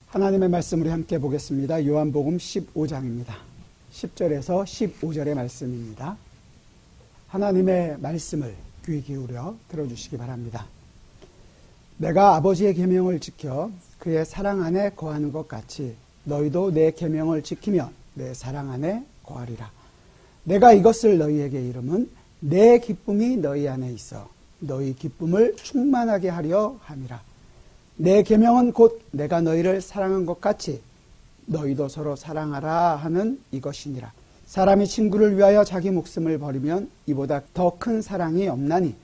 하나님의 말씀을 함께 보겠습니다. 요한복음 15장입니다. 10절에서 15절의 말씀입니다. 하나님의 말씀을 귀 기울여 들어주시기 바랍니다. 내가 아버지의 계명을 지켜 그의 사랑 안에 거하는 것 같이 너희도 내 계명을 지키면 내 사랑 안에 거하리라. 내가 이것을 너희에게 이름은 내 기쁨이 너희 안에 있어 너희 기쁨을 충만하게 하려 함이라. 내 계명은 곧 내가 너희를 사랑한 것 같이 너희도 서로 사랑하라 하는 이것이니라. 사람이 친구를 위하여 자기 목숨을 버리면 이보다 더 큰 사랑이 없나니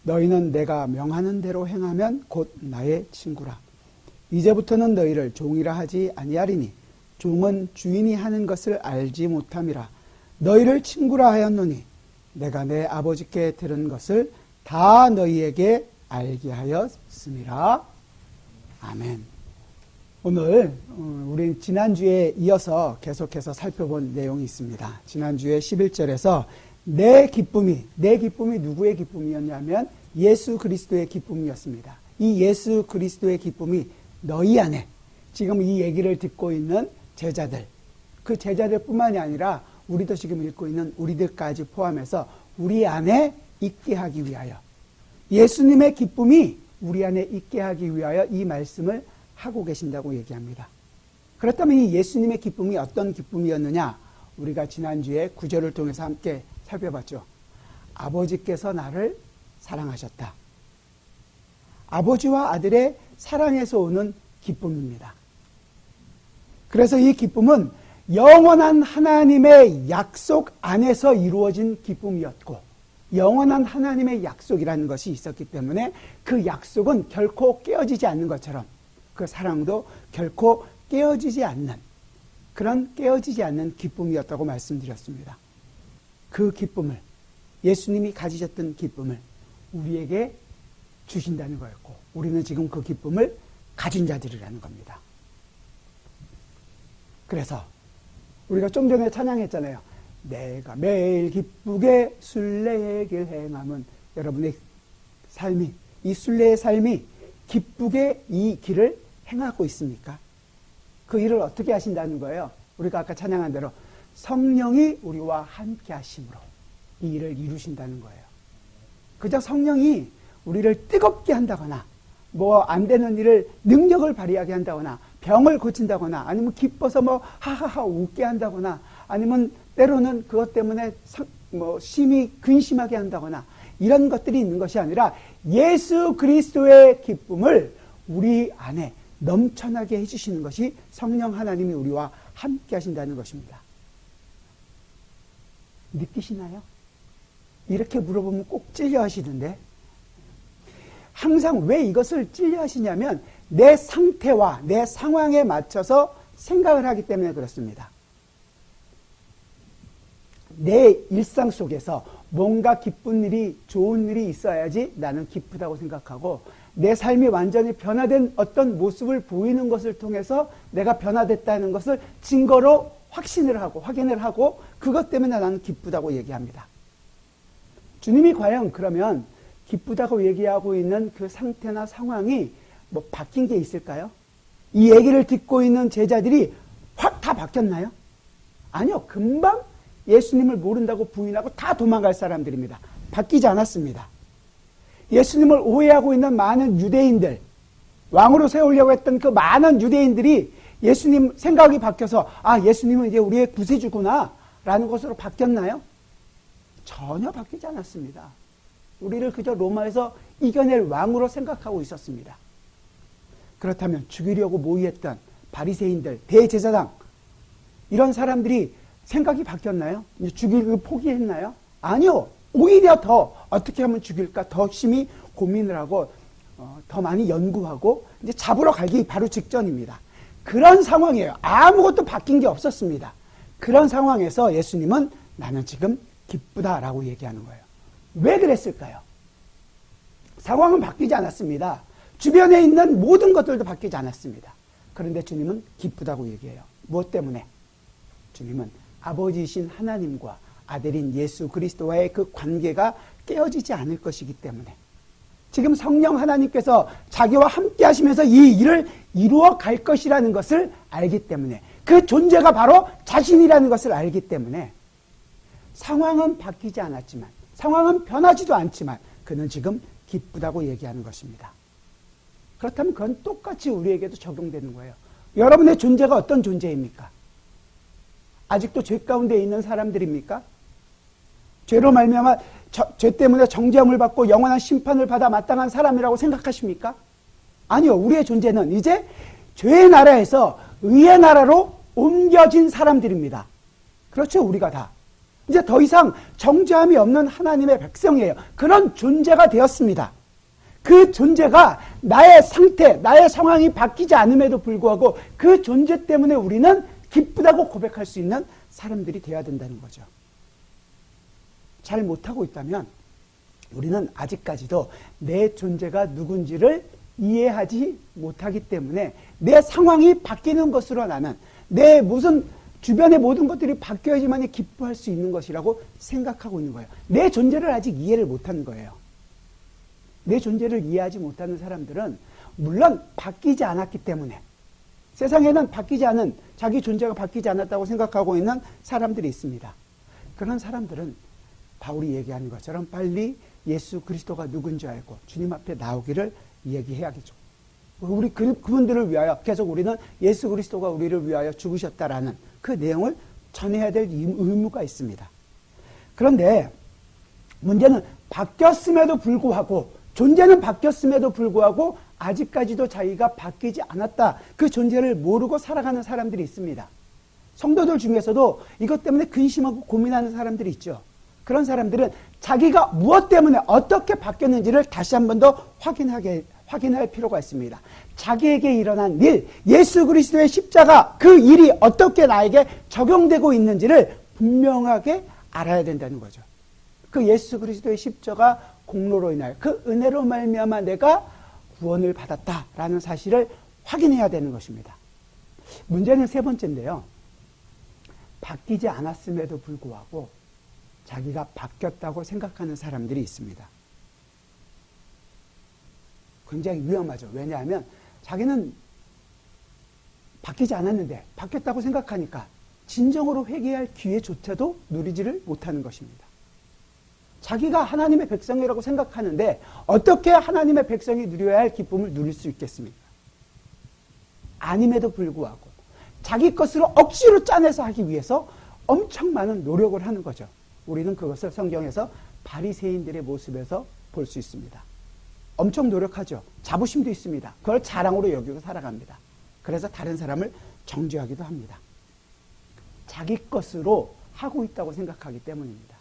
너희는 내가 명하는 대로 행하면 곧 나의 친구라. 이제부터는 너희를 종이라 하지 아니하리니 종은 주인이 하는 것을 알지 못함이라. 너희를 친구라 하였노니 내가 내 아버지께 들은 것을 다 너희에게 알게 하였음이라. 아멘. 오늘 우린 지난주에 이어서 계속해서 살펴본 내용이 있습니다. 지난주에 11절에서 내 기쁨이 누구의 기쁨이었냐면 예수 그리스도의 기쁨이었습니다. 이 예수 그리스도의 기쁨이 너희 안에, 지금 이 얘기를 듣고 있는 제자들, 그 제자들 뿐만이 아니라 우리도 지금 읽고 있는 우리들까지 포함해서 우리 안에 있게 하기 위하여, 예수님의 기쁨이 우리 안에 있게 하기 위하여 이 말씀을 하고 계신다고 얘기합니다. 그렇다면 이 예수님의 기쁨이 어떤 기쁨이었느냐? 우리가 지난주에 구절을 통해서 함께 살펴봤죠. 아버지께서 나를 사랑하셨다. 아버지와 아들의 사랑에서 오는 기쁨입니다. 그래서 이 기쁨은 영원한 하나님의 약속 안에서 이루어진 기쁨이었고, 영원한 하나님의 약속이라는 것이 있었기 때문에 그 약속은 결코 깨어지지 않는 것처럼 그 사랑도 결코 깨어지지 않는, 그런 깨어지지 않는 기쁨이었다고 말씀드렸습니다. 그 기쁨을, 예수님이 가지셨던 기쁨을 우리에게 주신다는 거였고, 우리는 지금 그 기쁨을 가진 자들이라는 겁니다. 그래서 우리가 좀 전에 찬양했잖아요. 내가 매일 기쁘게 순례의 길 행함은, 여러분의 삶이, 이 순례의 삶이 기쁘게 이 길을 행하고 있습니까? 그 일을 어떻게 하신다는 거예요? 우리가 아까 찬양한 대로 성령이 우리와 함께 하심으로 이 일을 이루신다는 거예요. 그저 성령이 우리를 뜨겁게 한다거나 뭐 안 되는 일을 능력을 발휘하게 한다거나 병을 고친다거나 아니면 기뻐서 뭐 하하하 웃게 한다거나 아니면 때로는 그것 때문에 심히 근심하게 한다거나 이런 것들이 있는 것이 아니라 예수 그리스도의 기쁨을 우리 안에 넘쳐나게 해주시는 것이 성령 하나님이 우리와 함께 하신다는 것입니다. 느끼시나요? 이렇게 물어보면 꼭 찔려 하시던데, 항상 왜 이것을 찔려 하시냐면 내 상태와 내 상황에 맞춰서 생각을 하기 때문에 그렇습니다. 내 일상 속에서 뭔가 기쁜 일이, 좋은 일이 있어야지 나는 기쁘다고 생각하고, 내 삶이 완전히 변화된 어떤 모습을 보이는 것을 통해서 내가 변화됐다는 것을 증거로 확신을 하고 확인을 하고 그것 때문에 나는 기쁘다고 얘기합니다. 주님이 과연 그러면 기쁘다고 얘기하고 있는 그 상태나 상황이 뭐 바뀐 게 있을까요? 이 얘기를 듣고 있는 제자들이 확 다 바뀌었나요? 아니요. 금방 예수님을 모른다고 부인하고 다 도망갈 사람들입니다. 바뀌지 않았습니다. 예수님을 오해하고 있는 많은 유대인들, 왕으로 세우려고 했던 그 많은 유대인들이 예수님 생각이 바뀌어서 예수님은 이제 우리의 구세주구나 라는 것으로 바뀌었나요? 전혀 바뀌지 않았습니다. 우리를 그저 로마에서 이겨낼 왕으로 생각하고 있었습니다. 그렇다면 죽이려고 모의했던 바리새인들, 대제사장, 이런 사람들이 생각이 바뀌었나요? 이제 죽이기를 포기했나요? 아니요. 오히려 더 어떻게 하면 죽일까 더 심히 고민을 하고 더 많이 연구하고 이제 잡으러 가기 바로 직전입니다. 그런 상황이에요. 아무것도 바뀐 게 없었습니다. 그런 상황에서 예수님은 나는 지금 기쁘다라고 얘기하는 거예요. 왜 그랬을까요? 상황은 바뀌지 않았습니다. 주변에 있는 모든 것들도 바뀌지 않았습니다. 그런데 주님은 기쁘다고 얘기해요. 무엇 때문에? 주님은 아버지이신 하나님과 아들인 예수 그리스도와의 그 관계가 깨어지지 않을 것이기 때문에, 지금 성령 하나님께서 자기와 함께 하시면서 이 일을 이루어 갈 것이라는 것을 알기 때문에, 그 존재가 바로 자신이라는 것을 알기 때문에 상황은 바뀌지 않았지만, 상황은 변하지도 않지만 그는 지금 기쁘다고 얘기하는 것입니다. 그렇다면 그건 똑같이 우리에게도 적용되는 거예요. 여러분의 존재가 어떤 존재입니까? 아직도 죄 가운데 있는 사람들입니까? 죄로 말미암아 죄 때문에 정죄함을 받고 영원한 심판을 받아 마땅한 사람이라고 생각하십니까? 아니요. 우리의 존재는 이제 죄의 나라에서 의의 나라로 옮겨진 사람들입니다. 그렇죠. 우리가 다. 이제 더 이상 정죄함이 없는 하나님의 백성이에요. 그런 존재가 되었습니다. 그 존재가 나의 상태, 나의 상황이 바뀌지 않음에도 불구하고 그 존재 때문에 우리는 기쁘다고 고백할 수 있는 사람들이 되어야 된다는 거죠. 잘 못하고 있다면 우리는 아직까지도 내 존재가 누군지를 이해하지 못하기 때문에 내 상황이 바뀌는 것으로 나는 내 무슨 주변의 모든 것들이 바뀌어야지만 기뻐할 수 있는 것이라고 생각하고 있는 거예요. 내 존재를 아직 이해를 못하는 거예요. 내 존재를 이해하지 못하는 사람들은 물론 바뀌지 않았기 때문에, 세상에는 바뀌지 않은, 자기 존재가 바뀌지 않았다고 생각하고 있는 사람들이 있습니다. 그런 사람들은 바울이 얘기하는 것처럼 빨리 예수 그리스도가 누군지 알고 주님 앞에 나오기를 얘기해야겠죠. 우리 그분들을 위하여 계속 우리는 예수 그리스도가 우리를 위하여 죽으셨다라는 그 내용을 전해야 될 의무가 있습니다. 그런데 문제는 바뀌었음에도 불구하고, 존재는 바뀌었음에도 불구하고 아직까지도 자기가 바뀌지 않았다, 그 존재를 모르고 살아가는 사람들이 있습니다. 성도들 중에서도 이것 때문에 근심하고 고민하는 사람들이 있죠. 그런 사람들은 자기가 무엇 때문에 어떻게 바뀌었는지를 다시 한 번 더 확인할 필요가 있습니다. 자기에게 일어난 일, 예수 그리스도의 십자가, 그 일이 어떻게 나에게 적용되고 있는지를 분명하게 알아야 된다는 거죠. 그 예수 그리스도의 십자가 공로로 인하여 그 은혜로 말미암아 내가 구원을 받았다라는 사실을 확인해야 되는 것입니다. 문제는 세 번째인데요. 바뀌지 않았음에도 불구하고 자기가 바뀌었다고 생각하는 사람들이 있습니다. 굉장히 위험하죠. 왜냐하면 자기는 바뀌지 않았는데 바뀌었다고 생각하니까 진정으로 회개할 기회조차도 누리지를 못하는 것입니다. 자기가 하나님의 백성이라고 생각하는데 어떻게 하나님의 백성이 누려야 할 기쁨을 누릴 수 있겠습니까? 아님에도 불구하고 자기 것으로 억지로 짜내서 하기 위해서 엄청 많은 노력을 하는 거죠. 우리는 그것을 성경에서 바리새인들의 모습에서 볼 수 있습니다. 엄청 노력하죠. 자부심도 있습니다. 그걸 자랑으로 여기고 살아갑니다. 그래서 다른 사람을 정죄하기도 합니다. 자기 것으로 하고 있다고 생각하기 때문입니다.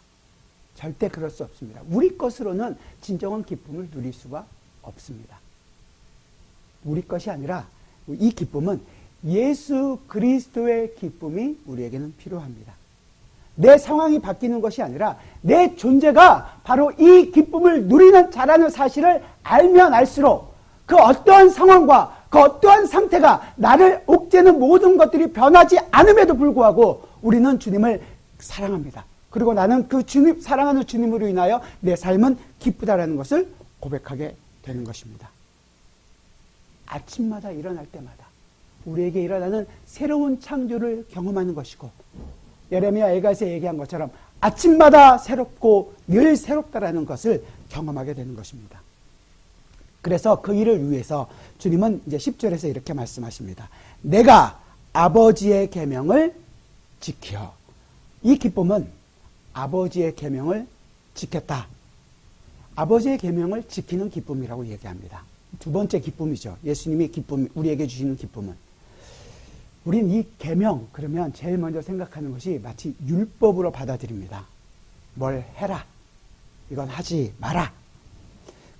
절대 그럴 수 없습니다. 우리 것으로는 진정한 기쁨을 누릴 수가 없습니다. 우리 것이 아니라 이 기쁨은 예수 그리스도의 기쁨이 우리에게는 필요합니다. 내 상황이 바뀌는 것이 아니라 내 존재가 바로 이 기쁨을 누리는 자라는 사실을 알면 알수록 그 어떠한 상황과 그 어떠한 상태가 나를 옥죄는 모든 것들이 변하지 않음에도 불구하고 우리는 주님을 사랑합니다. 그리고 나는 그 주님, 사랑하는 주님으로 인하여 내 삶은 기쁘다라는 것을 고백하게 되는 것입니다. 아침마다 일어날 때마다 우리에게 일어나는 새로운 창조를 경험하는 것이고, 예레미야 에가에서 얘기한 것처럼 아침마다 새롭고 늘 새롭다라는 것을 경험하게 되는 것입니다. 그래서 그 일을 위해서 주님은 이제 10절에서 이렇게 말씀하십니다. 내가 아버지의 계명을 지켜. 이 기쁨은 아버지의 계명을 지켰다. 아버지의 계명을 지키는 기쁨이라고 얘기합니다. 두 번째 기쁨이죠. 예수님이 우리에게 주시는 기쁨은. 우린 이 계명, 그러면 제일 먼저 생각하는 것이 마치 율법으로 받아들입니다. 뭘 해라. 이건 하지 마라.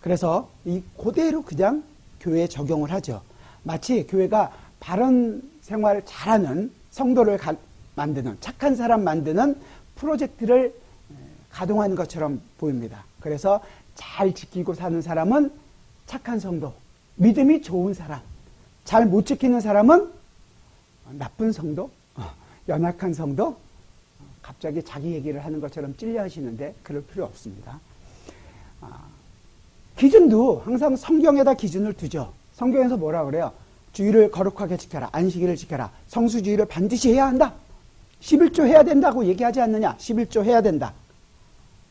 그래서 이 그대로 그냥 교회에 적용을 하죠. 마치 교회가 바른 생활을 잘하는 성도를 만드는, 착한 사람 만드는 프로젝트를 가동하는 것처럼 보입니다. 그래서 잘 지키고 사는 사람은 착한 성도, 믿음이 좋은 사람, 잘 못 지키는 사람은 나쁜 성도, 연약한 성도, 갑자기 자기 얘기를 하는 것처럼 찔려 하시는데 그럴 필요 없습니다. 기준도 항상 성경에다 기준을 두죠. 성경에서 뭐라 그래요? 주의를 거룩하게 지켜라. 안식일을 지켜라. 성수주의를 반드시 해야 한다. 11조 해야 된다고 얘기하지 않느냐? 11조 해야 된다.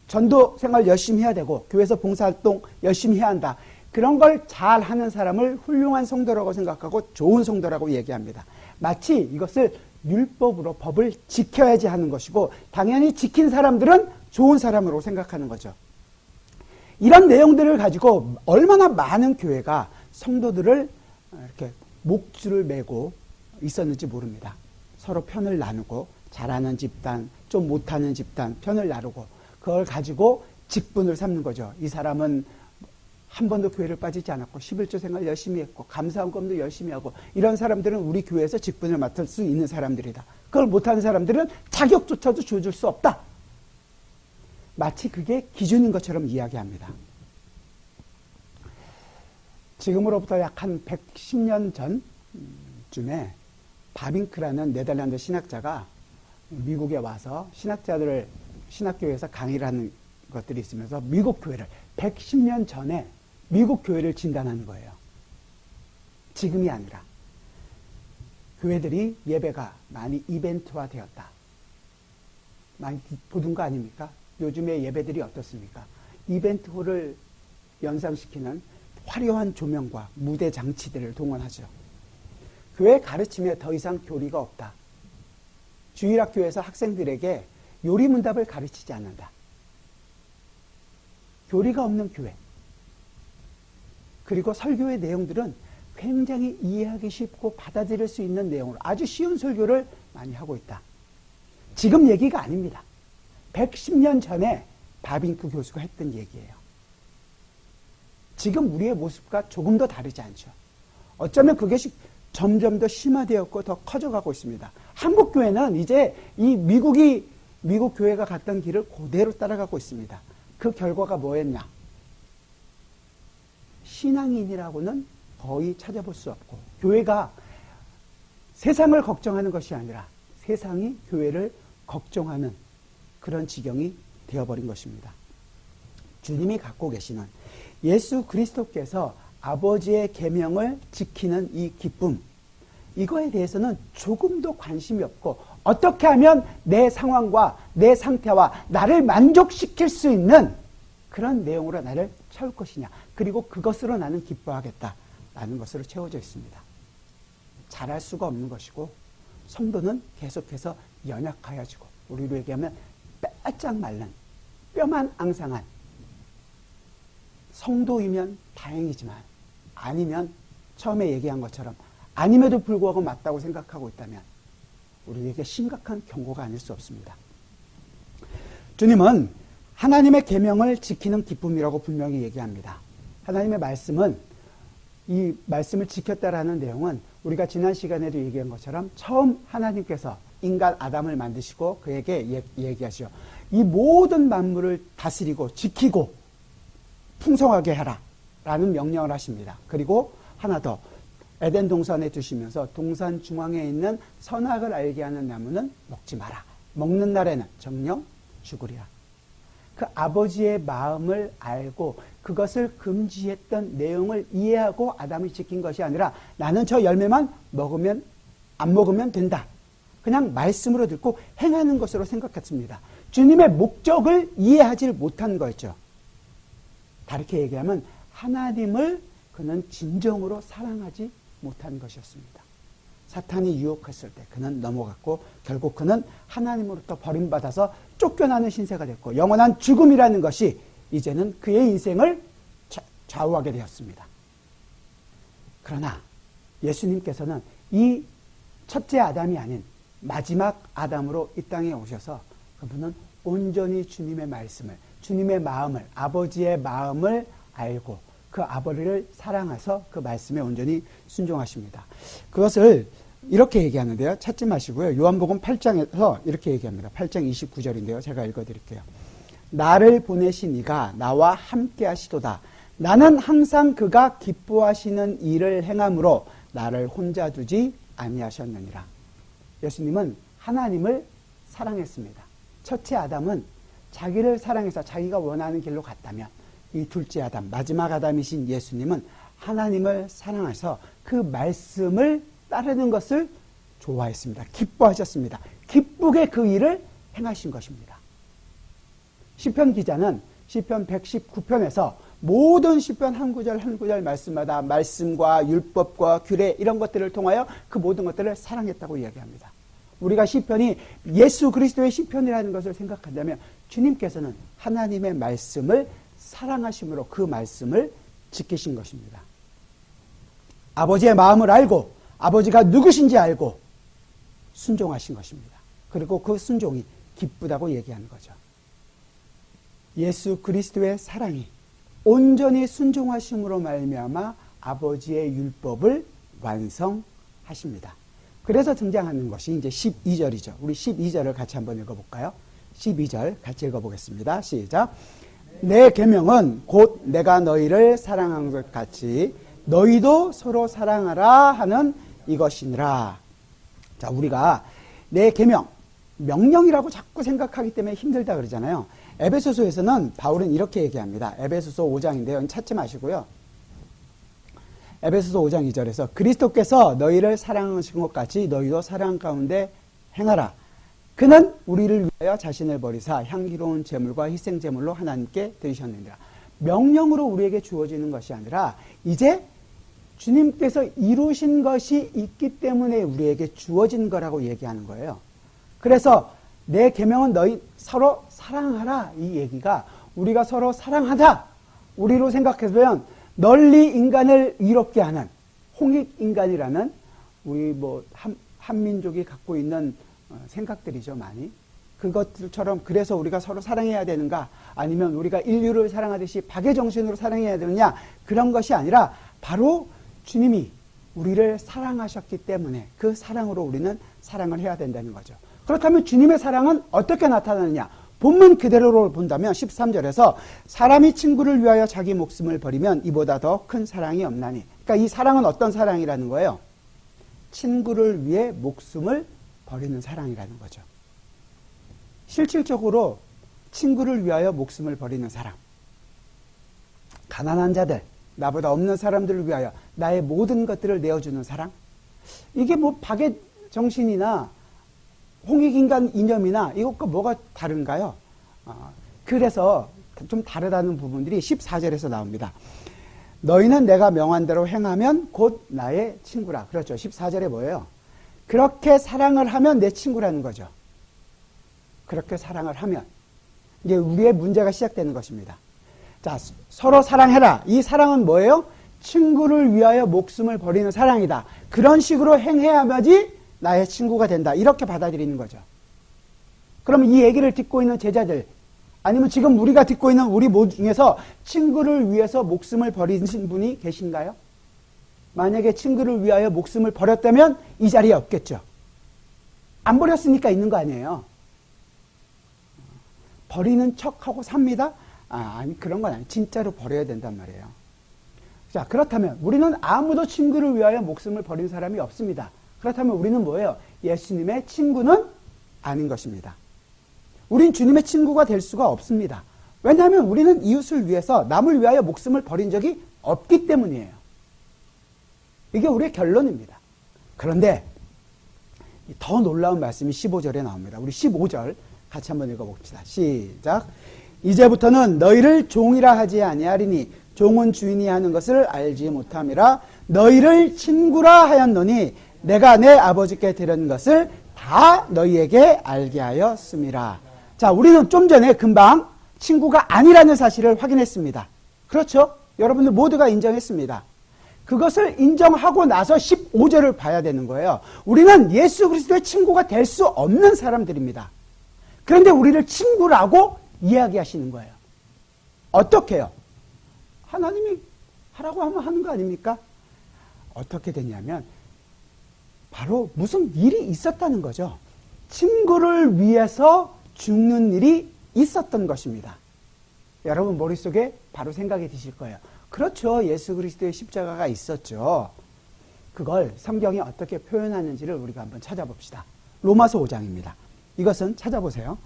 전도 생활 열심히 해야 되고 교회에서 봉사활동 열심히 해야 한다. 그런 걸 잘하는 사람을 훌륭한 성도라고 생각하고 좋은 성도라고 얘기합니다. 마치 이것을 율법으로 법을 지켜야지 하는 것이고 당연히 지킨 사람들은 좋은 사람으로 생각하는 거죠. 이런 내용들을 가지고 얼마나 많은 교회가 성도들을 이렇게 목줄을 매고 있었는지 모릅니다. 서로 편을 나누고 잘하는 집단, 좀 못하는 집단 편을 나누고 그걸 가지고 직분을 삼는 거죠. 이 사람은 한 번도 교회를 빠지지 않았고 11조 생활 열심히 했고 감사헌금도 열심히 하고 이런 사람들은 우리 교회에서 직분을 맡을 수 있는 사람들이다. 그걸 못하는 사람들은 자격조차도 줘줄 수 없다. 마치 그게 기준인 것처럼 이야기합니다. 지금으로부터 약 한 110년 전쯤에 바빙크라는 네덜란드 신학자가 미국에 와서 신학교에서 강의를 하는 것들이 있으면서 미국 교회를 110년 전에 미국 교회를 진단하는 거예요. 지금이 아니라 교회들이 예배가 많이 이벤트화 되었다. 많이 보던 거 아닙니까? 요즘의 예배들이 어떻습니까? 이벤트홀을 연상시키는 화려한 조명과 무대 장치들을 동원하죠. 교회 가르침에 더 이상 교리가 없다. 주일학교에서 학생들에게 요리문답을 가르치지 않는다. 교리가 없는 교회. 그리고 설교의 내용들은 굉장히 이해하기 쉽고 받아들일 수 있는 내용으로 아주 쉬운 설교를 많이 하고 있다. 지금 얘기가 아닙니다. 110년 전에 바빙크 교수가 했던 얘기예요. 지금 우리의 모습과 조금 더 다르지 않죠. 어쩌면 그것이 점점 더 심화되었고 더 커져가고 있습니다. 한국 교회는 이제 이 미국 교회가 갔던 길을 그대로 따라가고 있습니다. 그 결과가 뭐였냐? 신앙인이라고는 거의 찾아볼 수 없고 교회가 세상을 걱정하는 것이 아니라 세상이 교회를 걱정하는 그런 지경이 되어버린 것입니다. 주님이 갖고 계시는 예수 그리스도께서 아버지의 계명을 지키는 이 기쁨, 이거에 대해서는 조금도 관심이 없고 어떻게 하면 내 상황과 내 상태와 나를 만족시킬 수 있는 그런 내용으로 나를 채울 것이냐, 그리고 그것으로 나는 기뻐하겠다라는 것으로 채워져 있습니다. 잘할 수가 없는 것이고 성도는 계속해서 연약하여지고 우리로 얘기하면 빼짝 말른 뼈만 앙상한 성도이면 다행이지만 아니면 처음에 얘기한 것처럼 아님에도 불구하고 맞다고 생각하고 있다면 우리에게 심각한 경고가 아닐 수 없습니다. 주님은 하나님의 계명을 지키는 기쁨이라고 분명히 얘기합니다. 하나님의 말씀은 이 말씀을 지켰다라는 내용은 우리가 지난 시간에도 얘기한 것처럼 처음 하나님께서 인간 아담을 만드시고 그에게 얘기하시죠. 이 모든 만물을 다스리고 지키고 풍성하게 해라 라는 명령을 하십니다. 그리고 하나 더 에덴 동산에 두시면서 동산 중앙에 있는 선악을 알게 하는 나무는 먹지 마라. 먹는 날에는 정녕 죽으리라. 그 아버지의 마음을 알고 그것을 금지했던 내용을 이해하고 아담을 지킨 것이 아니라 나는 저 열매만 먹으면 안 먹으면 된다. 그냥 말씀으로 듣고 행하는 것으로 생각했습니다. 주님의 목적을 이해하지 못한 거였죠. 다르게 얘기하면 하나님을 그는 진정으로 사랑하지 못한 것이었습니다. 사탄이 유혹했을 때 그는 넘어갔고 결국 그는 하나님으로부터 버림받아서 쫓겨나는 신세가 됐고 영원한 죽음이라는 것이 이제는 그의 인생을 좌우하게 되었습니다. 그러나 예수님께서는 이 첫째 아담이 아닌 마지막 아담으로 이 땅에 오셔서 그분은 온전히 주님의 말씀을, 주님의 마음을, 아버지의 마음을 알고 그 아버지를 사랑해서 그 말씀에 온전히 순종하십니다. 그것을 이렇게 얘기하는데요. 찾지 마시고요. 요한복음 8장에서 이렇게 얘기합니다. 8장 29절인데요. 제가 읽어드릴게요. 나를 보내신 이가 나와 함께 하시도다. 나는 항상 그가 기뻐하시는 일을 행함으로 나를 혼자 두지 아니하셨느니라. 예수님은 하나님을 사랑했습니다. 첫째 아담은 자기를 사랑해서 자기가 원하는 길로 갔다면 이 둘째 아담, 마지막 아담이신 예수님은 하나님을 사랑하셔서 그 말씀을 따르는 것을 좋아했습니다. 기뻐하셨습니다. 기쁘게 그 일을 행하신 것입니다. 시편 기자는 시편 119편에서 모든 시편 한 구절 한 구절 말씀마다 말씀과 율법과 규례 이런 것들을 통하여 그 모든 것들을 사랑했다고 이야기합니다. 우리가 시편이 예수 그리스도의 시편이라는 것을 생각한다면 주님께서는 하나님의 말씀을 사랑하심으로 그 말씀을 지키신 것입니다. 아버지의 마음을 알고 아버지가 누구신지 알고 순종하신 것입니다. 그리고 그 순종이 기쁘다고 얘기하는 거죠. 예수 그리스도의 사랑이 온전히 순종하심으로 말미암아 아버지의 율법을 완성하십니다. 그래서 등장하는 것이 이제 12절이죠. 우리 12절을 같이 한번 읽어볼까요? 12절 같이 읽어보겠습니다. 시작. 내 계명은 곧 내가 너희를 사랑한 것 같이 너희도 서로 사랑하라 하는 이것이니라. 자, 우리가 내 계명, 명령이라고 자꾸 생각하기 때문에 힘들다 그러잖아요. 에베소서에서는 바울은 이렇게 얘기합니다. 에베소서 5장인데요. 찾지 마시고요. 에베소서 5장 2절에서 그리스도께서 너희를 사랑하신 것 같이 너희도 사랑 가운데 행하라. 그는 우리를 위하여 자신을 버리사 향기로운 제물과 희생 제물로 하나님께 드리셨느니라. 명령으로 우리에게 주어지는 것이 아니라 이제 주님께서 이루신 것이 있기 때문에 우리에게 주어진 거라고 얘기하는 거예요. 그래서 내 계명은 너희 서로 사랑하라 이 얘기가 우리가 서로 사랑하자 우리로 생각해보면 널리 인간을 이롭게 하는 홍익인간이라는 우리 한민족이 갖고 있는 생각들이죠, 많이. 그것들처럼 그래서 우리가 서로 사랑해야 되는가 아니면 우리가 인류를 사랑하듯이 박의 정신으로 사랑해야 되느냐 그런 것이 아니라 바로 주님이 우리를 사랑하셨기 때문에 그 사랑으로 우리는 사랑을 해야 된다는 거죠. 그렇다면 주님의 사랑은 어떻게 나타나느냐? 본문 그대로로 본다면 13절에서 사람이 친구를 위하여 자기 목숨을 버리면 이보다 더 큰 사랑이 없나니. 그러니까 이 사랑은 어떤 사랑이라는 거예요? 친구를 위해 목숨을 버리는 사랑이라는 거죠. 실질적으로 친구를 위하여 목숨을 버리는 사랑. 가난한 자들, 나보다 없는 사람들을 위하여 나의 모든 것들을 내어주는 사랑. 이게 박의 정신이나 홍익인간 이념이나 이것과 뭐가 다른가요? 그래서 좀 다르다는 부분들이 14절에서 나옵니다. 너희는 내가 명한 대로 행하면 곧 나의 친구라. 그렇죠. 14절에 뭐예요? 그렇게 사랑을 하면 내 친구라는 거죠. 그렇게 사랑을 하면 이제 우리의 문제가 시작되는 것입니다. 자, 서로 사랑해라. 이 사랑은 뭐예요? 친구를 위하여 목숨을 버리는 사랑이다. 그런 식으로 행해야지 나의 친구가 된다. 이렇게 받아들이는 거죠. 그러면 이 얘기를 듣고 있는 제자들 아니면 지금 우리가 듣고 있는 우리 모두 중에서 친구를 위해서 목숨을 버리신 분이 계신가요? 만약에 친구를 위하여 목숨을 버렸다면 이 자리에 없겠죠. 안 버렸으니까 있는 거 아니에요. 버리는 척하고 삽니다? 아니 그런 건 아니에요. 진짜로 버려야 된단 말이에요. 자, 그렇다면 우리는 아무도 친구를 위하여 목숨을 버린 사람이 없습니다. 그렇다면 우리는 뭐예요? 예수님의 친구는 아닌 것입니다. 우린 주님의 친구가 될 수가 없습니다. 왜냐하면 우리는 이웃을 위해서 남을 위하여 목숨을 버린 적이 없기 때문이에요. 이게 우리의 결론입니다. 그런데 더 놀라운 말씀이 15절에 나옵니다. 우리 15절 같이 한번 읽어봅시다. 시작. 이제부터는 너희를 종이라 하지 아니하리니 종은 주인이 하는 것을 알지 못함이라. 너희를 친구라 하였노니 내가 내 아버지께 드린 것을 다 너희에게 알게 하였음이라. 자, 우리는 좀 전에 금방 친구가 아니라는 사실을 확인했습니다. 그렇죠? 여러분들 모두가 인정했습니다. 그것을 인정하고 나서 15절을 봐야 되는 거예요. 우리는 예수 그리스도의 친구가 될 수 없는 사람들입니다. 그런데 우리를 친구라고 이야기하시는 거예요. 어떻게 해요? 하나님이 하라고 하면 하는 거 아닙니까? 어떻게 되냐면 바로 무슨 일이 있었다는 거죠. 친구를 위해서 죽는 일이 있었던 것입니다. 여러분 머릿속에 바로 생각이 드실 거예요. 그렇죠. 예수 그리스도의 십자가가 있었죠. 그걸 성경이 어떻게 표현하는지를 우리가 한번 찾아봅시다. 로마서 5장입니다. 이것은 찾아보세요.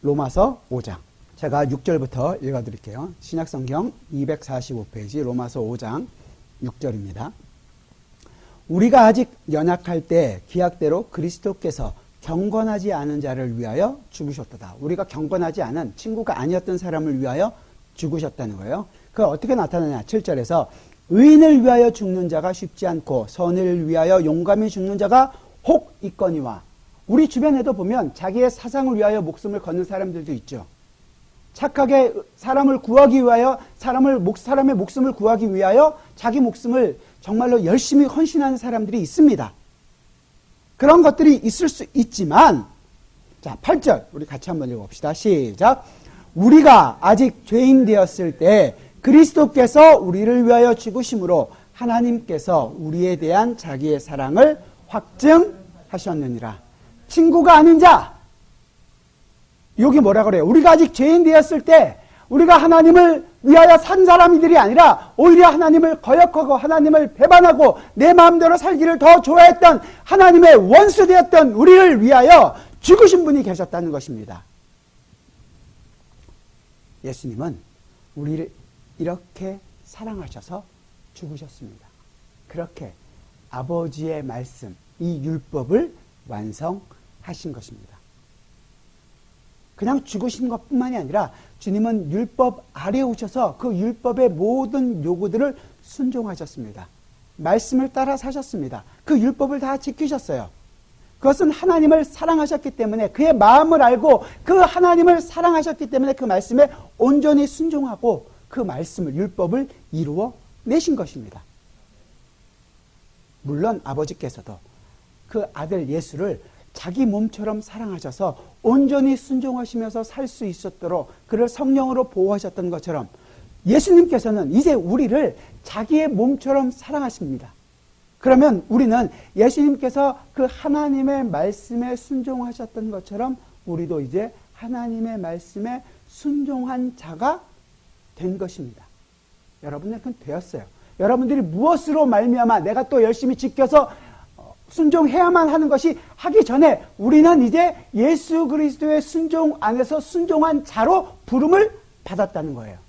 로마서 5장. 제가 6절부터 읽어드릴게요. 신약성경 245페이지 로마서 5장 6절입니다. 우리가 아직 연약할 때 기약대로 그리스도께서 경건하지 않은 자를 위하여 죽으셨도다. 우리가 경건하지 않은 친구가 아니었던 사람을 위하여 죽으셨다는 거예요. 그가 어떻게 나타나냐. 7절에서 의인을 위하여 죽는 자가 쉽지 않고 선을 위하여 용감히 죽는 자가 혹 있거니와. 우리 주변에도 보면 자기의 사상을 위하여 목숨을 거는 사람들도 있죠. 착하게 사람을 구하기 위하여 사람의 목숨을 구하기 위하여 자기 목숨을 정말로 열심히 헌신하는 사람들이 있습니다. 그런 것들이 있을 수 있지만, 자, 8절 우리 같이 한번 읽어봅시다. 시작. 우리가 아직 죄인 되었을 때 그리스도께서 우리를 위하여 죽으심으로 하나님께서 우리에 대한 자기의 사랑을 확증하셨느니라. 친구가 아닌 자, 여기 뭐라 그래요? 우리가 아직 죄인 되었을 때 우리가 하나님을 위하여 산 사람들이 아니라 오히려 하나님을 거역하고 하나님을 배반하고 내 마음대로 살기를 더 좋아했던 하나님의 원수 되었던 우리를 위하여 죽으신 분이 계셨다는 것입니다. 예수님은 우리를 이렇게 사랑하셔서 죽으셨습니다. 그렇게 아버지의 말씀, 이 율법을 완성하신 것입니다. 그냥 죽으신 것뿐만이 아니라 주님은 율법 아래에 오셔서 그 율법의 모든 요구들을 순종하셨습니다. 말씀을 따라 사셨습니다. 그 율법을 다 지키셨어요. 그것은 하나님을 사랑하셨기 때문에, 그의 마음을 알고 그 하나님을 사랑하셨기 때문에 그 말씀에 온전히 순종하고 그 말씀을, 율법을 이루어 내신 것입니다. 물론 아버지께서도 그 아들 예수를 자기 몸처럼 사랑하셔서 온전히 순종하시면서 살 수 있었도록 그를 성령으로 보호하셨던 것처럼 예수님께서는 이제 우리를 자기의 몸처럼 사랑하십니다. 그러면 우리는 예수님께서 그 하나님의 말씀에 순종하셨던 것처럼 우리도 이제 하나님의 말씀에 순종한 자가 된 것입니다. 여러분들 그건 되었어요. 여러분들이 무엇으로 말미암아 내가 또 열심히 지켜서 순종해야만 하는 것이 하기 전에 우리는 이제 예수 그리스도의 순종 안에서 순종한 자로 부름을 받았다는 거예요.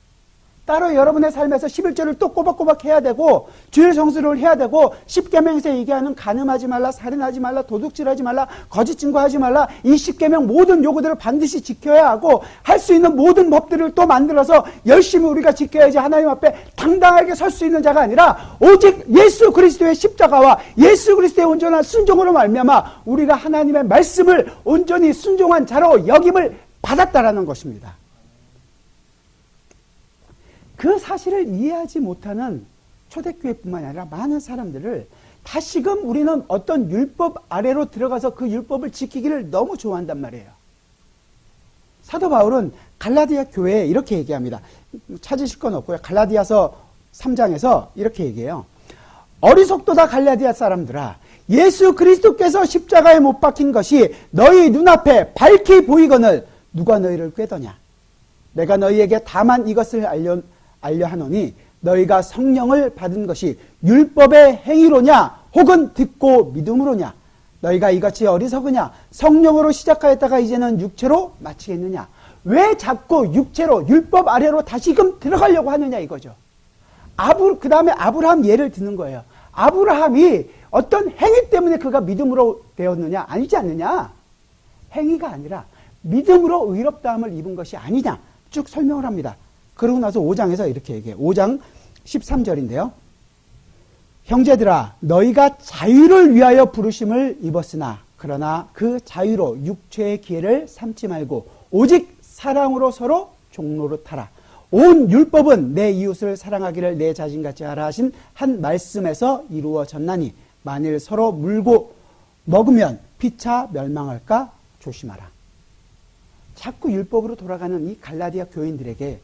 따로 여러분의 삶에서 11조를 또 꼬박꼬박 해야 되고 주일 성수를 해야 되고 십계명에서 얘기하는 간음하지 말라, 살인하지 말라, 도둑질하지 말라, 거짓 증거하지 말라, 이 십계명 모든 요구들을 반드시 지켜야 하고 할 수 있는 모든 법들을 또 만들어서 열심히 우리가 지켜야지 하나님 앞에 당당하게 설 수 있는 자가 아니라 오직 예수 그리스도의 십자가와 예수 그리스도의 온전한 순종으로 말미암아 우리가 하나님의 말씀을 온전히 순종한 자로 역임을 받았다라는 것입니다. 그 사실을 이해하지 못하는 초대교회뿐만 아니라 많은 사람들을 다시금 우리는 어떤 율법 아래로 들어가서 그 율법을 지키기를 너무 좋아한단 말이에요. 사도 바울은 갈라디아 교회에 이렇게 얘기합니다. 찾으실 건 없고요. 갈라디아서 3장에서 이렇게 얘기해요. 어리석도다 갈라디아 사람들아, 예수 그리스도께서 십자가에 못 박힌 것이 너희 눈앞에 밝히 보이거늘 누가 너희를 꾀더냐. 내가 너희에게 다만 이것을 알려 하노니 너희가 성령을 받은 것이 율법의 행위로냐 혹은 듣고 믿음으로냐. 너희가 이같이 어리석으냐. 성령으로 시작하였다가 이제는 육체로 마치겠느냐. 왜 자꾸 육체로 율법 아래로 다시금 들어가려고 하느냐 이거죠. 그 다음에 아브라함 예를 드는 거예요. 아브라함이 어떤 행위 때문에 그가 믿음으로 되었느냐 아니지 않느냐. 행위가 아니라 믿음으로 의롭다함을 입은 것이 아니냐 쭉 설명을 합니다. 그러고 나서 5장에서 이렇게 얘기해요. 5장 13절인데요. 형제들아, 너희가 자유를 위하여 부르심을 입었으나 그러나 그 자유로 육체의 기회를 삼지 말고 오직 사랑으로 서로 종노릇하라. 온 율법은 내 이웃을 사랑하기를 내 자신같이 하라 하신 한 말씀에서 이루어졌나니 만일 서로 물고 먹으면 피차 멸망할까 조심하라. 자꾸 율법으로 돌아가는 이 갈라디아 교인들에게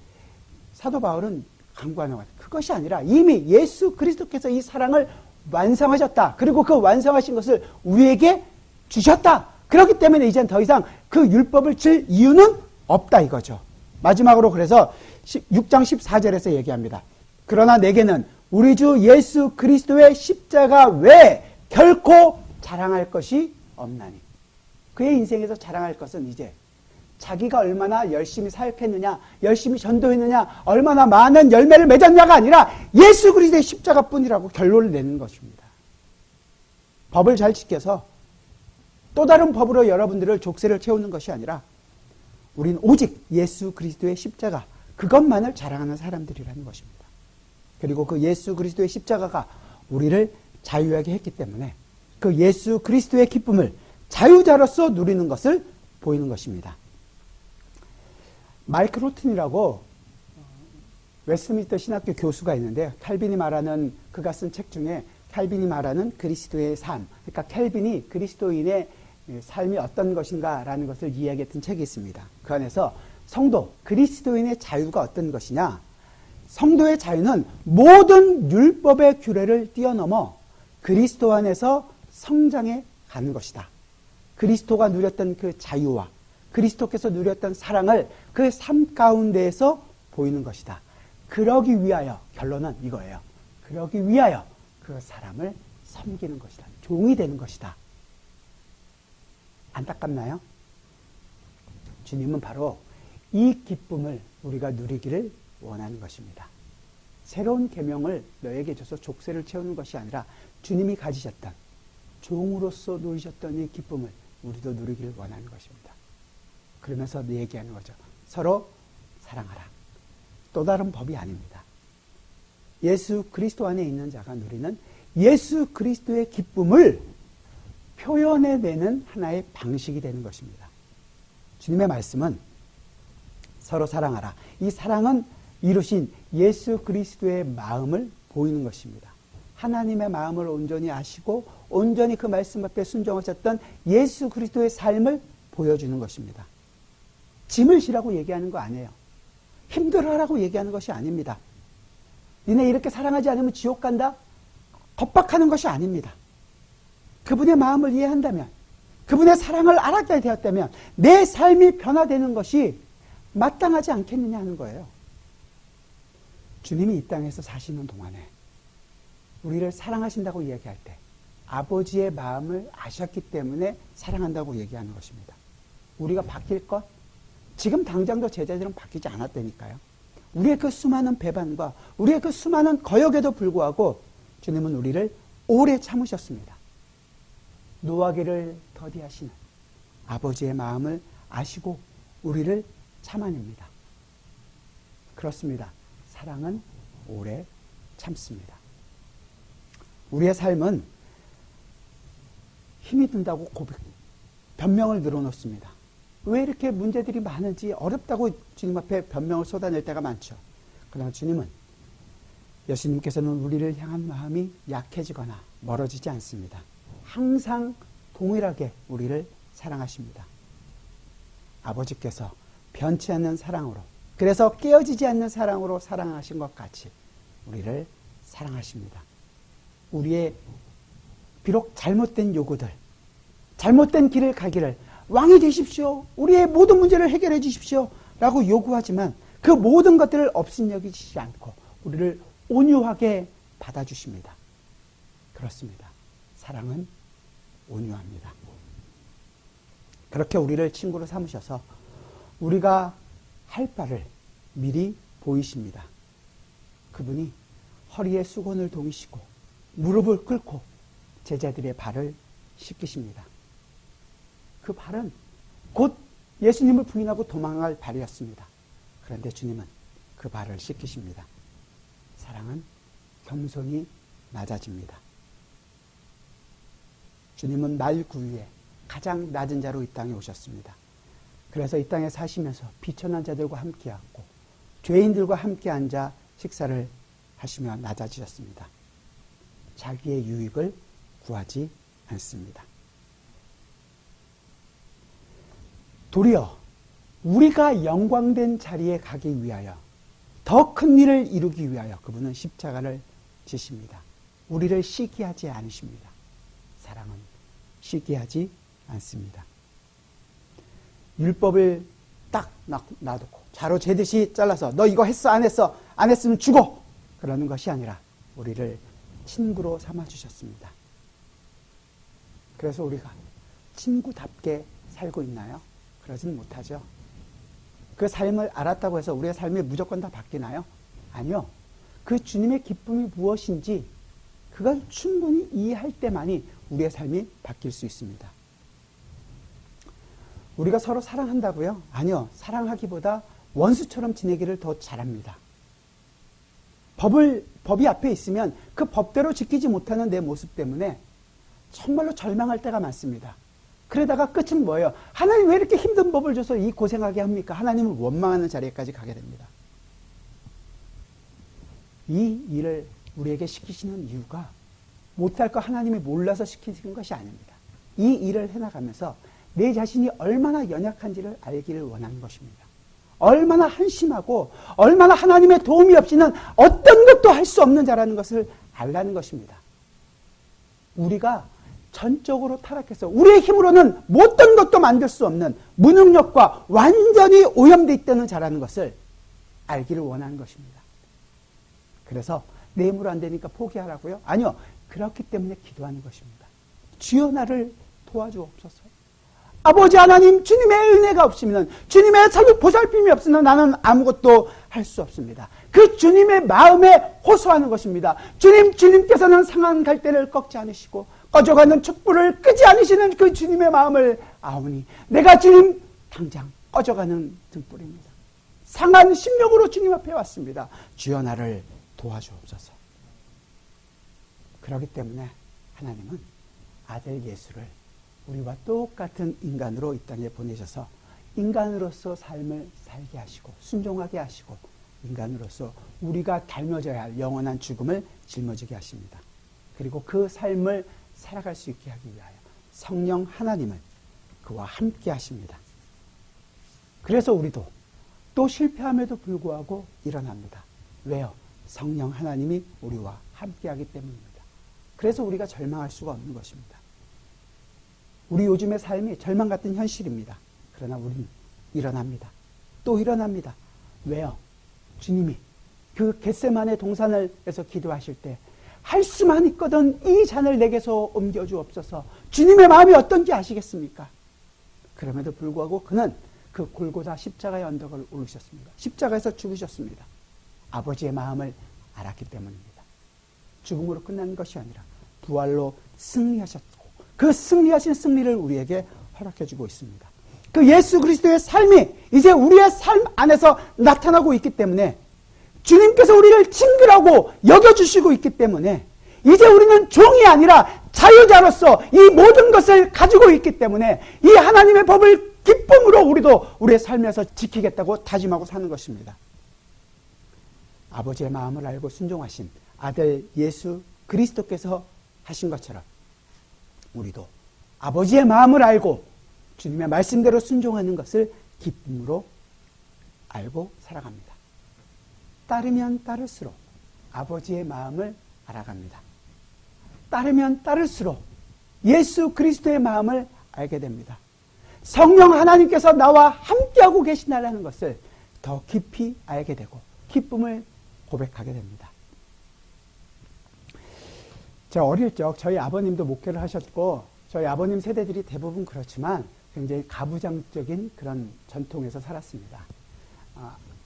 사도 바울은 강구하는 것 같아요. 그것이 아니라 이미 예수 그리스도께서 이 사랑을 완성하셨다. 그리고 그 완성하신 것을 우리에게 주셨다. 그렇기 때문에 이젠 더 이상 그 율법을 질 이유는 없다 이거죠. 마지막으로 그래서 6장 14절에서 얘기합니다. 그러나 내게는 우리 주 예수 그리스도의 십자가 외에 결코 자랑할 것이 없나니. 그의 인생에서 자랑할 것은 이제 자기가 얼마나 열심히 사역했느냐, 열심히 전도했느냐, 얼마나 많은 열매를 맺었냐가 아니라 예수 그리스도의 십자가뿐이라고 결론을 내는 것입니다. 법을 잘 지켜서 또 다른 법으로 여러분들을 족쇄를 채우는 것이 아니라 우리는 오직 예수 그리스도의 십자가, 그것만을 자랑하는 사람들이라는 것입니다. 그리고 그 예수 그리스도의 십자가가 우리를 자유하게 했기 때문에 그 예수 그리스도의 기쁨을 자유자로서 누리는 것을 보이는 것입니다. 마이크 로튼이라고 웨스트민스터 신학교 교수가 있는데, 칼빈이 말하는, 그가 쓴 책 중에 칼빈이 말하는 그리스도의 삶, 그러니까 칼빈이 그리스도인의 삶이 어떤 것인가라는 것을 이야기했던 책이 있습니다. 그 안에서 성도, 그리스도인의 자유가 어떤 것이냐, 성도의 자유는 모든 율법의 규례를 뛰어넘어 그리스도 안에서 성장해 가는 것이다. 그리스도가 누렸던 그 자유와 그리스도께서 누렸던 사랑을 그 삶 가운데에서 보이는 것이다. 그러기 위하여, 결론은 이거예요. 그러기 위하여 그 사람을 섬기는 것이다. 종이 되는 것이다. 안타깝나요? 주님은 바로 이 기쁨을 우리가 누리기를 원하는 것입니다. 새로운 계명을 너에게 줘서 족쇄를 채우는 것이 아니라 주님이 가지셨던, 종으로서 누리셨던 이 기쁨을 우리도 누리기를 원하는 것입니다. 그러면서 얘기하는 거죠. 서로 사랑하라. 또 다른 법이 아닙니다. 예수 그리스도 안에 있는 자가 누리는 예수 그리스도의 기쁨을 표현해내는 하나의 방식이 되는 것입니다. 주님의 말씀은 서로 사랑하라. 이 사랑은 이루신 예수 그리스도의 마음을 보이는 것입니다. 하나님의 마음을 온전히 아시고 온전히 그 말씀 앞에 순종하셨던 예수 그리스도의 삶을 보여주는 것입니다. 짐을 지라고 얘기하는 거 아니에요. 힘들어하라고 얘기하는 것이 아닙니다. 니네 이렇게 사랑하지 않으면 지옥 간다? 겁박하는 것이 아닙니다. 그분의 마음을 이해한다면, 그분의 사랑을 알았게 되었다면 내 삶이 변화되는 것이 마땅하지 않겠느냐 하는 거예요. 주님이 이 땅에서 사시는 동안에 우리를 사랑하신다고 이야기할 때 아버지의 마음을 아셨기 때문에 사랑한다고 얘기하는 것입니다. 우리가 바뀔 것? 지금 당장도 제자들은 바뀌지 않았다니까요. 우리의 그 수많은 배반과 우리의 그 수많은 거역에도 불구하고 주님은 우리를 오래 참으셨습니다. 노하기를 더디하시는 아버지의 마음을 아시고 우리를 참아냅니다. 그렇습니다. 사랑은 오래 참습니다. 우리의 삶은 힘이 든다고 변명을 늘어놓습니다. 왜 이렇게 문제들이 많은지 어렵다고 주님 앞에 변명을 쏟아낼 때가 많죠. 그러나 주님은, 예수님께서는 우리를 향한 마음이 약해지거나 멀어지지 않습니다. 항상 동일하게 우리를 사랑하십니다. 아버지께서 변치 않는 사랑으로, 그래서 깨어지지 않는 사랑으로 사랑하신 것 같이 우리를 사랑하십니다. 우리의 비록 잘못된 요구들, 잘못된 길을 가기를 왕이 되십시오, 우리의 모든 문제를 해결해 주십시오 라고 요구하지만 그 모든 것들을 업신여기지 않고 우리를 온유하게 받아주십니다. 그렇습니다. 사랑은 온유합니다. 그렇게 우리를 친구로 삼으셔서 우리가 할 바를 미리 보이십니다. 그분이 허리에 수건을 동이시고 무릎을 꿇고 제자들의 발을 씻기십니다. 그 발은 곧 예수님을 부인하고 도망갈 발이었습니다. 그런데 주님은 그 발을 씻기십니다. 사랑은 겸손히 낮아집니다. 주님은 날 구유에 가장 낮은 자로 이 땅에 오셨습니다. 그래서 이 땅에 사시면서 비천한 자들과 함께 앉고 죄인들과 함께 앉아 식사를 하시며 낮아지셨습니다. 자기의 유익을 구하지 않습니다. 도리어 우리가 영광된 자리에 가기 위하여, 더 큰 일을 이루기 위하여 그분은 십자가를 지십니다. 우리를 시기하지 않으십니다. 사랑은 시기하지 않습니다. 율법을 딱 놔두고 자로 재듯이 잘라서 너 이거 했어 안 했어? 안 했으면 죽어! 그러는 것이 아니라 우리를 친구로 삼아주셨습니다. 그래서 우리가 친구답게 살고 있나요? 그러진 못하죠. 그 삶을 알았다고 해서 우리의 삶이 무조건 다 바뀌나요? 아니요. 그 주님의 기쁨이 무엇인지 그걸 충분히 이해할 때만이 우리의 삶이 바뀔 수 있습니다. 우리가 서로 사랑한다고요? 아니요. 사랑하기보다 원수처럼 지내기를 더 잘합니다. 법이 앞에 있으면 그 법대로 지키지 못하는 내 모습 때문에 정말로 절망할 때가 많습니다. 그러다가 끝은 뭐예요? 하나님 왜 이렇게 힘든 법을 줘서 이 고생하게 합니까? 하나님을 원망하는 자리에까지 가게 됩니다. 이 일을 우리에게 시키시는 이유가 못할 거 하나님이 몰라서 시키시는 것이 아닙니다. 이 일을 해나가면서 내 자신이 얼마나 연약한지를 알기를 원하는 것입니다. 얼마나 한심하고 얼마나 하나님의 도움이 없이는 어떤 것도 할 수 없는 자라는 것을 알라는 것입니다. 우리가 전적으로 타락해서 우리의 힘으로는 어떤 것도 만들 수 없는 무능력과 완전히 오염되어 있다는 자라는 것을 알기를 원하는 것입니다. 그래서 내 힘으로 안 되니까 포기하라고요? 아니요. 그렇기 때문에 기도하는 것입니다. 주여 나를 도와주옵소서. 아버지 하나님, 주님의 은혜가 없으면, 주님의 보살핌이 없으면 나는 아무것도 할 수 없습니다. 그 주님의 마음에 호소하는 것입니다. 주님께서는 상한 갈대를 꺾지 않으시고 꺼져가는 촛불을 끄지 않으시는 그 주님의 마음을 아오니 내가 주님 당장 꺼져가는 등불입니다. 상한 심령으로 주님 앞에 왔습니다. 주여 나를 도와주옵소서. 그렇기 때문에 하나님은 아들 예수를 우리와 똑같은 인간으로 이 땅에 보내셔서 인간으로서 삶을 살게 하시고 순종하게 하시고 인간으로서 우리가 닮아져야 할 영원한 죽음을 짊어지게 하십니다. 그리고 그 삶을 살아갈 수 있게 하기 위하여 성령 하나님을 그와 함께 하십니다. 그래서 우리도 또 실패함에도 불구하고 일어납니다. 왜요? 성령 하나님이 우리와 함께 하기 때문입니다. 그래서 우리가 절망할 수가 없는 것입니다. 우리 요즘의 삶이 절망 같은 현실입니다. 그러나 우리는 일어납니다. 또 일어납니다. 왜요? 주님이 그 겟세마네 동산에서 기도하실 때 할 수만 있거든 이 잔을 내게서 옮겨주옵소서. 주님의 마음이 어떤지 아시겠습니까? 그럼에도 불구하고 그는 그 골고다 십자가의 언덕을 오르셨습니다. 십자가에서 죽으셨습니다. 아버지의 마음을 알았기 때문입니다. 죽음으로 끝난 것이 아니라 부활로 승리하셨고 그 승리하신 승리를 우리에게 허락해주고 있습니다. 그 예수 그리스도의 삶이 이제 우리의 삶 안에서 나타나고 있기 때문에 주님께서 우리를 친근하고 여겨주시고 있기 때문에 이제 우리는 종이 아니라 자유자로서 이 모든 것을 가지고 있기 때문에 이 하나님의 법을 기쁨으로 우리도 우리의 삶에서 지키겠다고 다짐하고 사는 것입니다. 아버지의 마음을 알고 순종하신 아들 예수 그리스도께서 하신 것처럼 우리도 아버지의 마음을 알고 주님의 말씀대로 순종하는 것을 기쁨으로 알고 살아갑니다. 따르면 따를수록 아버지의 마음을 알아갑니다. 따르면 따를수록 예수 그리스도의 마음을 알게 됩니다. 성령 하나님께서 나와 함께하고 계시다는 것을 더 깊이 알게 되고 기쁨을 고백하게 됩니다. 제가 어릴 적 저희 아버님도 목회를 하셨고 저희 아버님 세대들이 대부분 그렇지만 굉장히 가부장적인 그런 전통에서 살았습니다.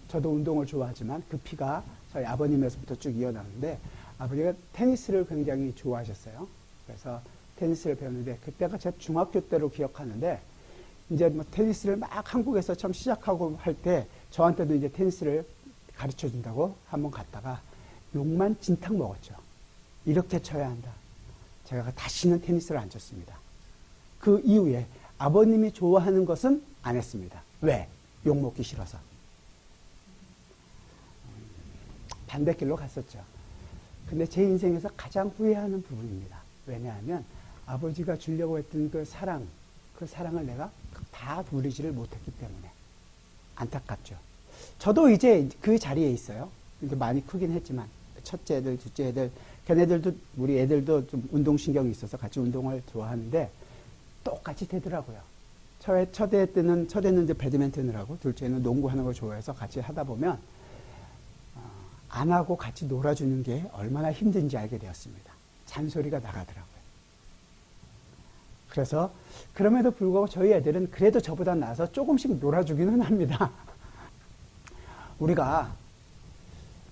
저도 운동을 좋아하지만 그 피가 저희 아버님에서부터 쭉 이어나오는데 아버지가 테니스를 굉장히 좋아하셨어요. 그래서 테니스를 배웠는데 그때가 제 중학교 때로 기억하는데 이제 뭐 테니스를 막 한국에서 처음 시작하고 할 때 저한테도 이제 테니스를 가르쳐 준다고 한번 갔다가 욕만 진탕 먹었죠. 이렇게 쳐야 한다. 제가 다시는 테니스를 안 쳤습니다. 그 이후에 아버님이 좋아하는 것은 안 했습니다. 왜? 욕 먹기 싫어서. 반대길로 갔었죠. 근데 제 인생에서 가장 후회하는 부분입니다. 왜냐하면 아버지가 주려고 했던 그 사랑을 내가 다 누리지를 못했기 때문에 안타깝죠. 저도 이제 그 자리에 있어요. 많이 크긴 했지만 첫째 애들, 둘째 애들, 걔네들도 우리 애들도 좀 운동신경이 있어서 같이 운동을 좋아하는데 똑같이 되더라고요. 첫째는 이제 배드민턴을 하고 둘째는 농구하는 걸 좋아해서 같이 하다 보면 안 하고 같이 놀아주는 게 얼마나 힘든지 알게 되었습니다. 잔소리가 나가더라고요. 그래서 그럼에도 불구하고 저희 애들은 그래도 저보다 나아서 조금씩 놀아주기는 합니다. 우리가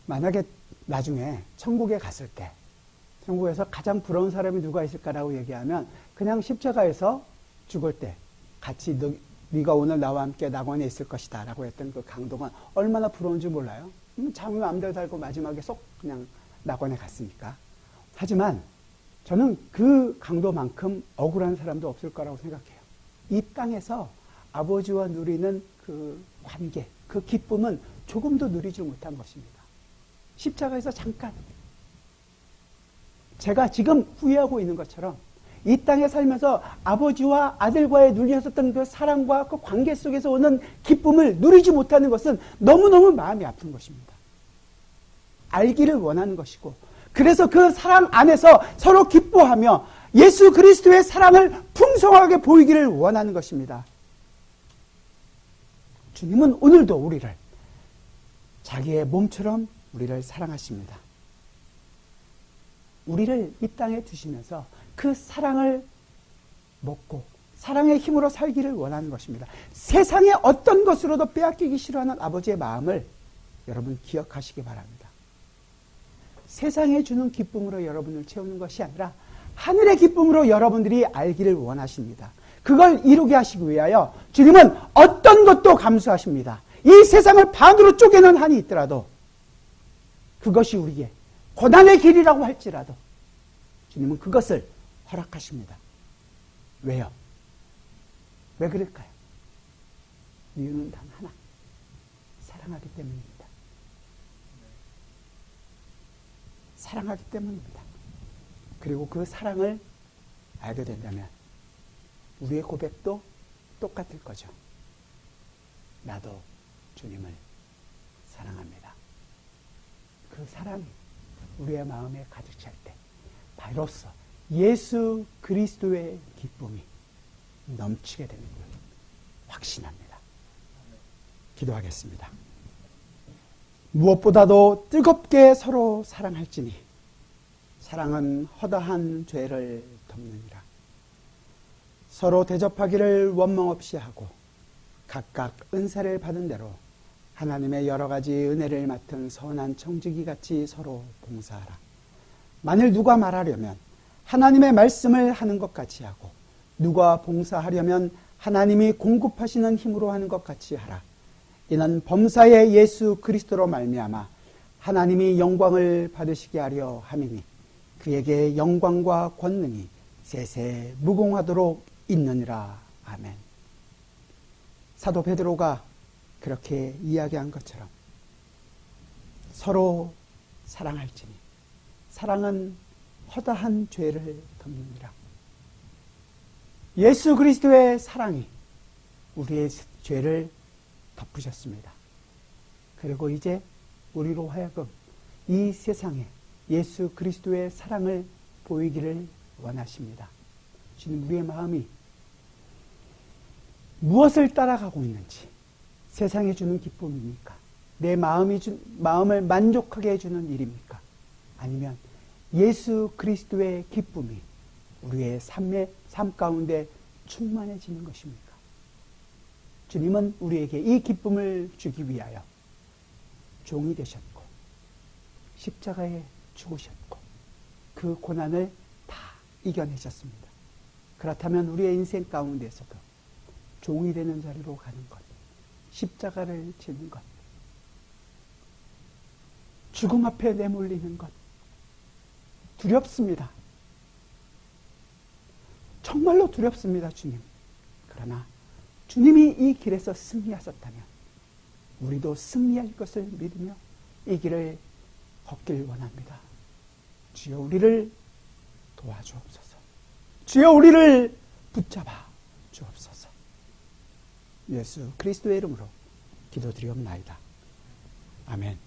만약에 나중에 천국에 갔을 때 천국에서 가장 부러운 사람이 누가 있을까라고 얘기하면 그냥 십자가에서 죽을 때 같이 네가 오늘 나와 함께 낙원에 있을 것이다 라고 했던 그 강도가 얼마나 부러운지 몰라요. 자기 마음대로 살고 마지막에 쏙 그냥 낙원에 갔으니까. 하지만 저는 그 강도만큼 억울한 사람도 없을 거라고 생각해요. 이 땅에서 아버지와 누리는 그 관계, 그 기쁨은 조금도 누리지 못한 것입니다. 십자가에서 잠깐 제가 지금 후회하고 있는 것처럼 이 땅에 살면서 아버지와 아들과의 누리셨던 그 사랑과 그 관계 속에서 오는 기쁨을 누리지 못하는 것은 너무너무 마음이 아픈 것입니다. 알기를 원하는 것이고, 그래서 그 사랑 안에서 서로 기뻐하며 예수 그리스도의 사랑을 풍성하게 보이기를 원하는 것입니다. 주님은 오늘도 우리를 자기의 몸처럼 우리를 사랑하십니다. 우리를 이 땅에 두시면서 그 사랑을 먹고 사랑의 힘으로 살기를 원하는 것입니다. 세상의 어떤 것으로도 빼앗기기 싫어하는 아버지의 마음을 여러분 기억하시기 바랍니다. 세상에 주는 기쁨으로 여러분을 채우는 것이 아니라 하늘의 기쁨으로 여러분들이 알기를 원하십니다. 그걸 이루게 하시기 위하여 주님은 어떤 것도 감수하십니다. 이 세상을 반으로 쪼개는 한이 있더라도 그것이 우리의 고난의 길이라고 할지라도 주님은 그것을 허락하십니다. 왜요? 왜 그럴까요? 이유는 단 하나. 사랑하기 때문입니다. 사랑하기 때문입니다. 그리고 그 사랑을 알게 된다면 우리의 고백도 똑같을 거죠. 나도 주님을 사랑합니다. 그 사랑이 우리의 마음에 가득 찰 때 바로서 예수 그리스도의 기쁨이 넘치게 되는 걸 확신합니다. 기도하겠습니다. 무엇보다도 뜨겁게 서로 사랑할지니 사랑은 허다한 죄를 덮느니라. 서로 대접하기를 원망 없이 하고 각각 은사를 받은 대로 하나님의 여러 가지 은혜를 맡은 선한 청지기 같이 서로 봉사하라. 만일 누가 말하려면 하나님의 말씀을 하는 것 같이 하고 누가 봉사하려면 하나님이 공급하시는 힘으로 하는 것 같이 하라. 이는 범사의 예수 그리스도로 말미암아 하나님이 영광을 받으시게 하려 함이니 그에게 영광과 권능이 세세 무궁하도록 있느니라. 아멘. 사도 베드로가 그렇게 이야기한 것처럼 서로 사랑할지니 사랑은 허다한 죄를 덮느니라. 예수 그리스도의 사랑이 우리의 죄를 덮으셨습니다. 그리고 이제 우리로 하여금 이 세상에 예수 그리스도의 사랑을 보이기를 원하십니다. 주님, 우리의 마음이 무엇을 따라가고 있는지, 세상이 주는 기쁨입니까? 내 마음을 만족하게 해주는 일입니까? 아니면 예수 그리스도의 기쁨이 우리의 삶 가운데 충만해지는 것입니까? 주님은 우리에게 이 기쁨을 주기 위하여 종이 되셨고 십자가에 죽으셨고 그 고난을 다 이겨내셨습니다. 그렇다면 우리의 인생 가운데서도 종이 되는 자리로 가는 것, 십자가를 지는 것, 죽음 앞에 내몰리는 것 두렵습니다. 정말로 두렵습니다, 주님. 그러나 주님이 이 길에서 승리하셨다면 우리도 승리할 것을 믿으며 이 길을 걷길 원합니다. 주여 우리를 도와주옵소서. 주여 우리를 붙잡아 주옵소서. 예수 그리스도의 이름으로 기도드리옵나이다. 아멘.